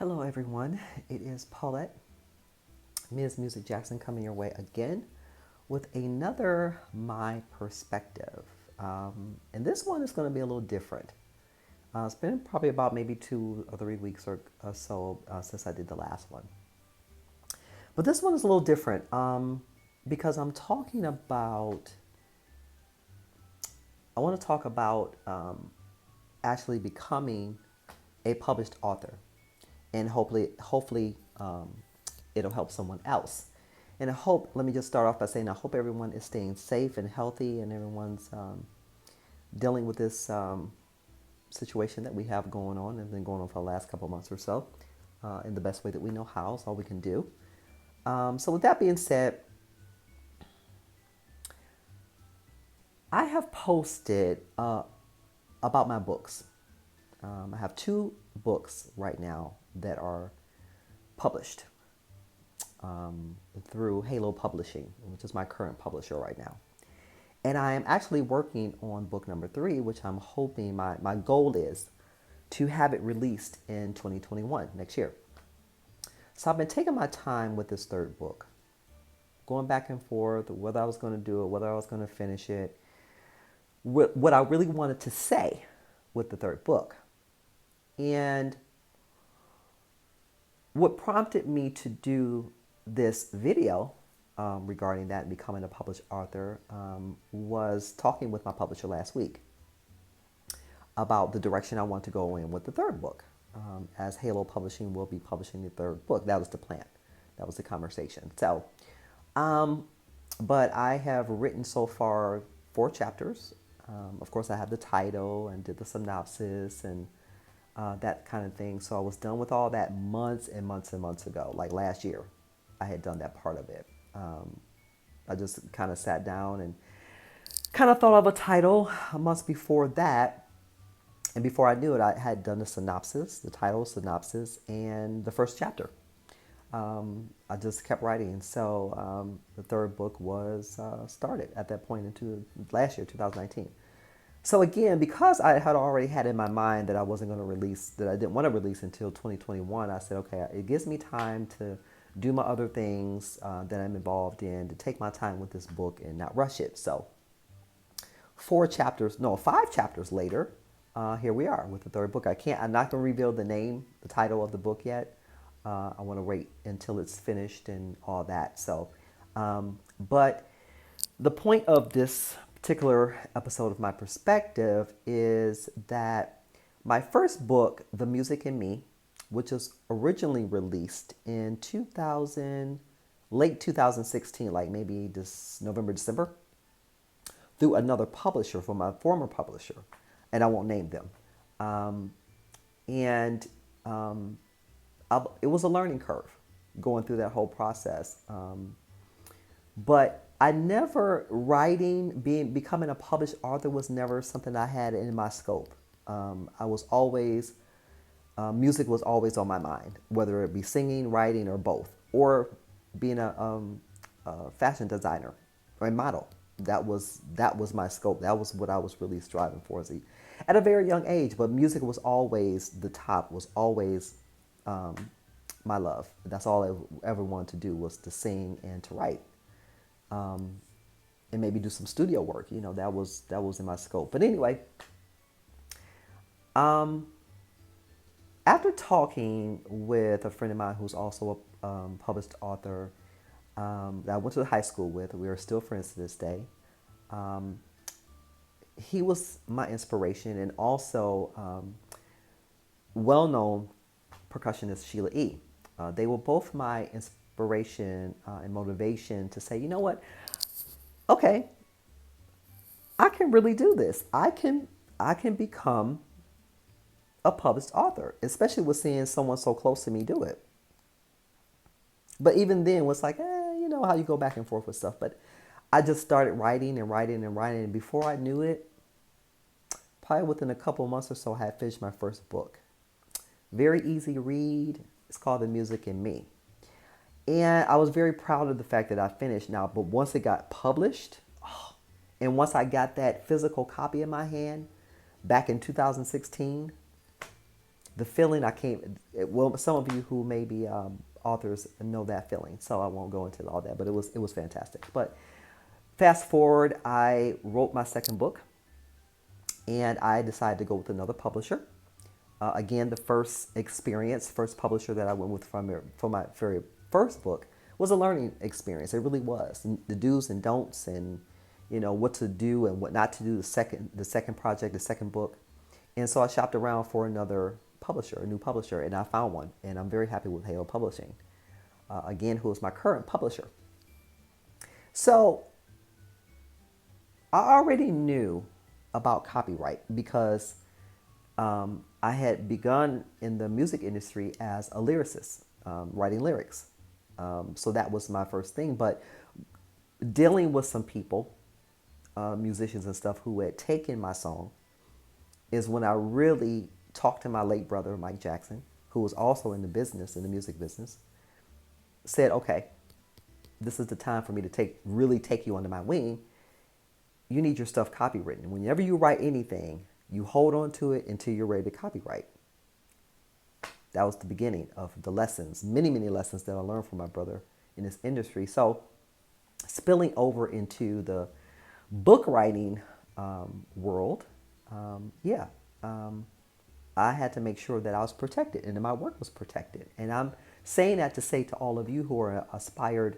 Hello, everyone. It is Paulette, Ms. Music Jackson, coming your way again with another My Perspective. And this one is going to be a little different. It's been probably about maybe 2 or 3 weeks or so since I did the last one. But this one is a little different because I want to talk about actually becoming a published author, and hopefully, it'll help someone else. And let me just start off by saying I hope everyone is staying safe and healthy, and everyone's dealing with this situation that we have going on and been going on for the last couple of months or so in the best way that we know how. It's all we can do. So with that being said, I have posted about my books. I have 2 books right now that are published through Halo Publishing, which is my current publisher right now. And I am actually working on book number 3, which I'm hoping my goal is to have it released in 2021, next year. So I've been taking my time with this 3rd book, going back and forth, whether I was going to do it, whether I was going to finish it, what I really wanted to say with the 3rd book. And what prompted me to do this video regarding that and becoming a published author was talking with my publisher last week about the direction I want to go in with the 3rd book. As Halo Publishing will be publishing the 3rd book. That was the plan. That was the conversation. So, but I have written so far 4 chapters. Of course, I have the title and did the synopsis and that kind of thing. So I was done with all that months and months and months ago. Like last year, I had done that part of it. I just kind of sat down and kind of thought of a title months before that. And before I knew it, I had done the synopsis, the title, synopsis, and the first chapter. I just kept writing. So the 3rd book was started at that point into last year, 2019. So again, because I had already had in my mind that I wasn't going to release, that I didn't want to release until 2021, I said, okay, it gives me time to do my other things that I'm involved in, to take my time with this book and not rush it. So 5 chapters later, here we are with the 3rd book. I'm not going to reveal the name, the title of the book yet. I want to wait until it's finished and all that. So, but the point of this particular episode of My Perspective is that my first book, The Music in Me, which was originally released in late 2016, like maybe this November, December, through another publisher, from my former publisher, and I won't name them. It was a learning curve going through that whole process. But I never, becoming a published author was never something I had in my scope. I was always, music was always on my mind, whether it be singing, writing, or both, or being a fashion designer or a model. That was my scope. That was what I was really striving for at a very young age. But music was always the top, was always my love. That's all I ever wanted to do, was to sing and to write. And maybe do some studio work. That was in my scope. But anyway, after talking with a friend of mine who's also a published author that I went to high school with, we are still friends to this day. He was my inspiration, and also well-known percussionist Sheila E. They were both my inspiration and motivation to say, you know what? Okay, I can really do this. I can become a published author, especially with seeing someone so close to me do it. But even then, it was like, you know how you go back and forth with stuff. But I just started writing and writing and writing, and before I knew it, probably within a couple of months or so, I had finished my first book. Very easy read. It's called The Music in Me. And I was very proud of the fact that I finished now. But once it got published, and once I got that physical copy in my hand back in 2016, the feeling I can't. Well, some of you who may be authors know that feeling, so I won't go into all that. But it was fantastic. But fast forward, I wrote my second book, and I decided to go with another publisher. Again, the first publisher that I went with for my very first book was a learning experience. It really was. The do's and don'ts, and what to do and what not to do. The second project, the second book, and so I shopped around for another publisher, a new publisher, and I found one, and I'm very happy with Halo Publishing. Again, who is my current publisher. So I already knew about copyright because I had begun in the music industry as a lyricist, writing lyrics. So that was my first thing. But dealing with some people, musicians and stuff, who had taken my song is when I really talked to my late brother, Mike Jackson, who was also in the music business, said, okay, this is the time for me to really take you under my wing. You need your stuff copywritten. Whenever you write anything, you hold on to it until you're ready to copyright. That was the beginning of the lessons, many, many lessons that I learned from my brother in this industry. So spilling over into the book writing world, I had to make sure that I was protected and that my work was protected. And I'm saying that to say to all of you who are aspired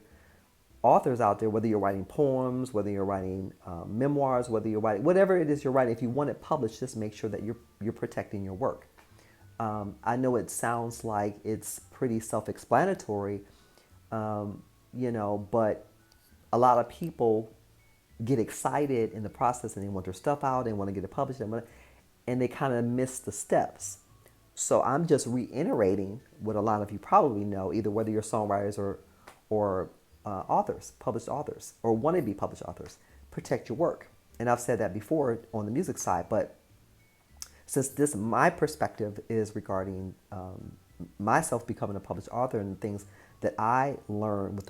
authors out there, whether you're writing poems, whether you're writing memoirs, whether you're writing whatever it is you're writing, if you want it published, just make sure that you're protecting your work. I know it sounds like it's pretty self-explanatory, but a lot of people get excited in the process and they want their stuff out and want to get it published, and they kind of miss the steps. So I'm just reiterating what a lot of you probably know, either whether you're songwriters or authors, published authors, or want to be published authors. Protect your work. And I've said that before on the music side, but since my perspective is regarding myself becoming a published author and things that I learned with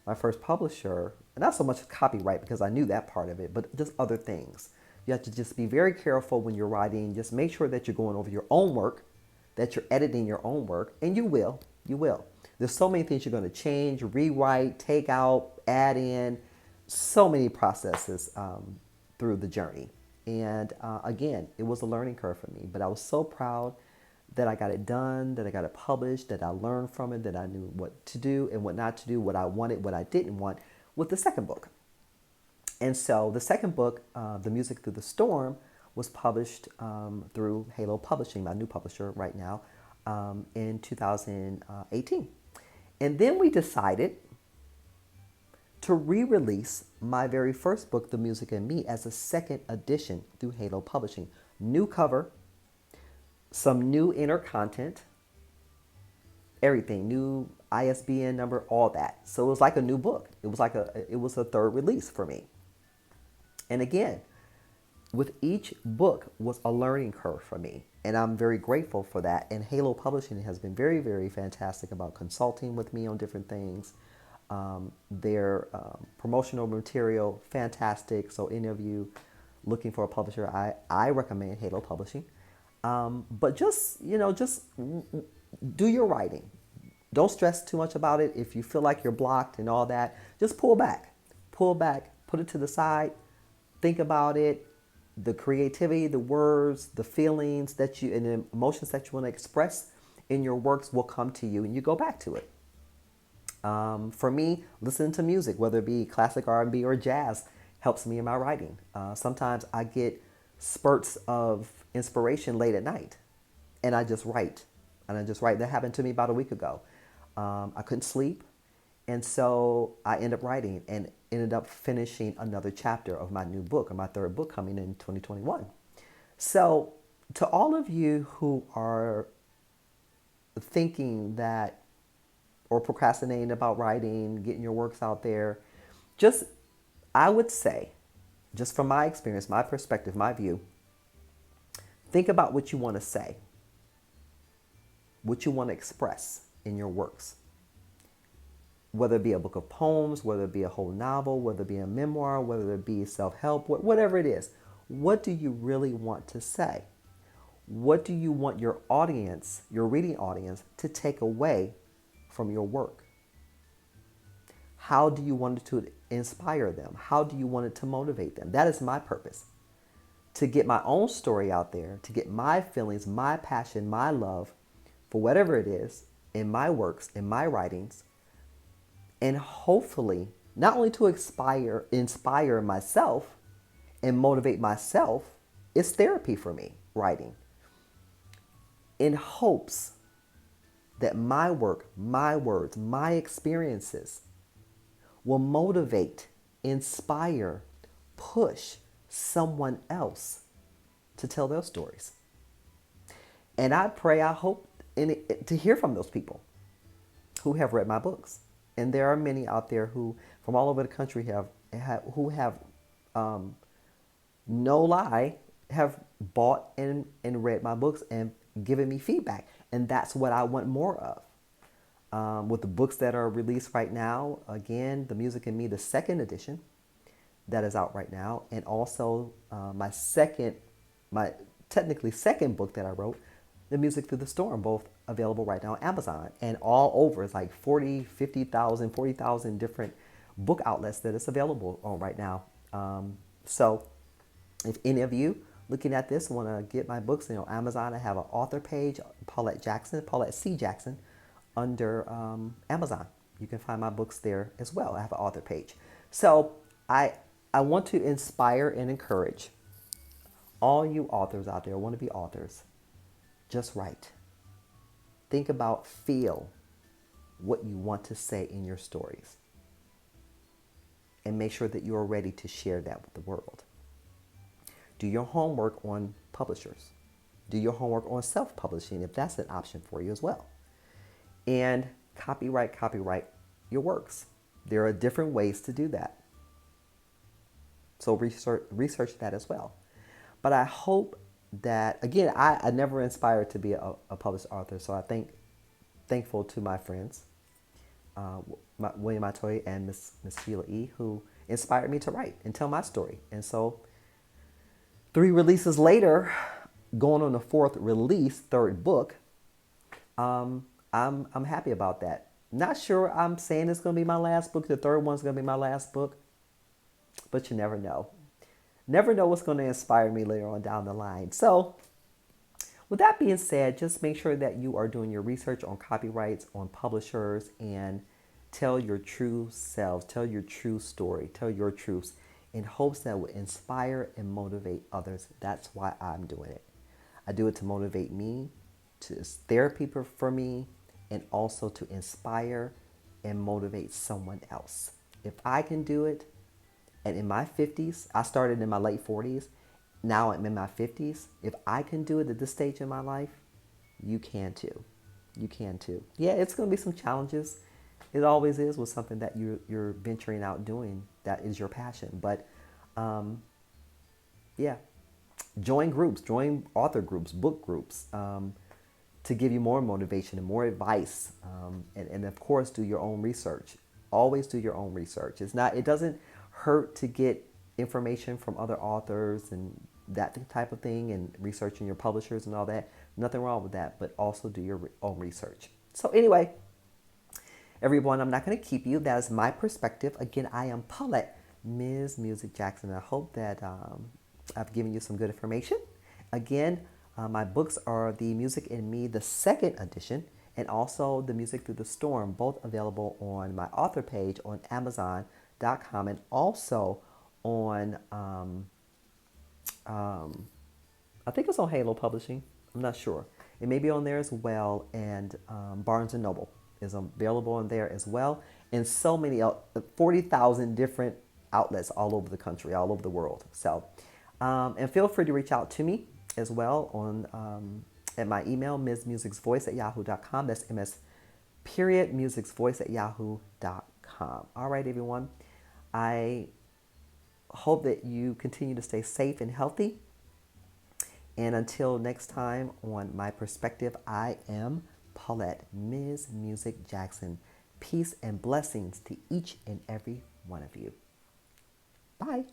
my first publisher, and not so much copyright because I knew that part of it, but just other things. You have to just be very careful when you're writing. Just make sure that you're going over your own work, that you're editing your own work, and you will. There's so many things you're going to change, rewrite, take out, add in, so many processes through the journey. And again, it was a learning curve for me, but I was so proud that I got it done, that I got it published, that I learned from it, that I knew what to do and what not to do, what I wanted, what I didn't want with the second book. And so the second book, The Music Through the Storm, was published through Halo Publishing, my new publisher right now, in 2018. And then we decided to re-release my very first book, The Music and Me, as a second edition through Halo Publishing. New cover, some new inner content, everything, new ISBN number, all that. So it was like a new book. It was a third release for me. And again, with each book was a learning curve for me. And I'm very grateful for that. And Halo Publishing has been very, very fantastic about consulting with me on different things. Their promotional material, fantastic. So any of you looking for a publisher, I recommend Halo Publishing. But just do your writing. Don't stress too much about it. If you feel like you're blocked and all that, just pull back, put it to the side, think about it. The creativity, the words, the feelings and the emotions that you want to express in your works will come to you and you go back to it. For me, listening to music, whether it be classic R&B or jazz, helps me in my writing. Sometimes I get spurts of inspiration late at night and I just write. That happened to me about a week ago. I couldn't sleep. And so I ended up writing and ended up finishing another chapter of my new book, or my third book coming in 2021. So to all of you who are thinking that or procrastinating about writing, getting your works out there, I would say, just from my experience, my perspective, my view, think about what you want to say, what you want to express in your works. Whether it be a book of poems, whether it be a whole novel, whether it be a memoir, whether it be self-help, whatever it is. What do you really want to say? What do you want your audience, your reading audience, to take away from your work? How do you want it to inspire them? How do you want it to motivate them? That is my purpose. To get my own story out there, to get my feelings, my passion, my love for whatever it is in my works, in my writings, and hopefully not only to inspire myself and motivate myself. It's therapy for me, writing, in hopes that my work, my words, my experiences will motivate, inspire, push someone else to tell their stories. And I pray, I hope to hear from those people who have read my books. And there are many out there who, from all over the country, who have, no lie, have bought and read my books and given me feedback. And that's what I want more of. With the books that are released right now, again, The Music in Me, the second edition that is out right now, and also my technically second book that I wrote, The Music Through the Storm, both available right now on Amazon and all over. It's like 40,000 different book outlets that it's available on right now. So if any of you looking at this want to get my books, Amazon, I have an author page, Paulette C. Jackson, under Amazon. You can find my books there as well. I have an author page. So I want to inspire and encourage all you authors out there, want to be authors. Just write. Think about, feel what you want to say in your stories. And make sure that you are ready to share that with the world. Do your homework on publishers. Do your homework on self-publishing if that's an option for you as well. And copyright your works. There are different ways to do that. So research that as well. But I hope that, again, I never inspired to be a published author, so I thankful to my friends, William Atoy and Miss Sheila E., who inspired me to write and tell my story. And so 3 releases later, going on the 4th release, 3rd book, I'm happy about that. Not sure I'm saying it's going to be my last book. The 3rd one's going to be my last book. But you never know. Never know what's going to inspire me later on down the line. So with that being said, just make sure that you are doing your research on copyrights, on publishers, and tell your true selves, tell your true story, tell your truths in hopes that it will inspire and motivate others. That's why I'm doing it. I do it to motivate me, it's therapy for me, and also to inspire and motivate someone else. If I can do it, and in my 50s, I started in my late 40s, now I'm in my 50s. If I can do it at this stage in my life, you can too. You can too. Yeah, it's going to be some challenges. It always is with something that you're venturing out doing that is your passion. But yeah, join groups, join author groups, book groups, to give you more motivation and more advice. And of course, do your own research. Always do your own research. It doesn't hurt to get information from other authors and that type of thing, and researching your publishers and all that. Nothing wrong with that, but also do your own research. So anyway, everyone, I'm not going to keep you. That is my perspective. Again, I am Paulette, Ms. Music Jackson. I hope that I've given you some good information. Again, my books are The Music in Me, the second edition, and also The Music Through the Storm, both available on my author page on Amazon.com, and also on, I think it's on Halo Publishing. I'm not sure. It may be on there as well, and Barnes & Noble is available on there as well, and so many, 40,000 different outlets all over the country, all over the world. So, and feel free to reach out to me as well on at my email, msmusicsvoice@yahoo.com. That's ms.musicsvoice@yahoo.com. All right, everyone. I hope that you continue to stay safe and healthy. And until next time on My Perspective, I am Paulette, Ms. Music Jackson. Peace and blessings to each and every one of you. Bye.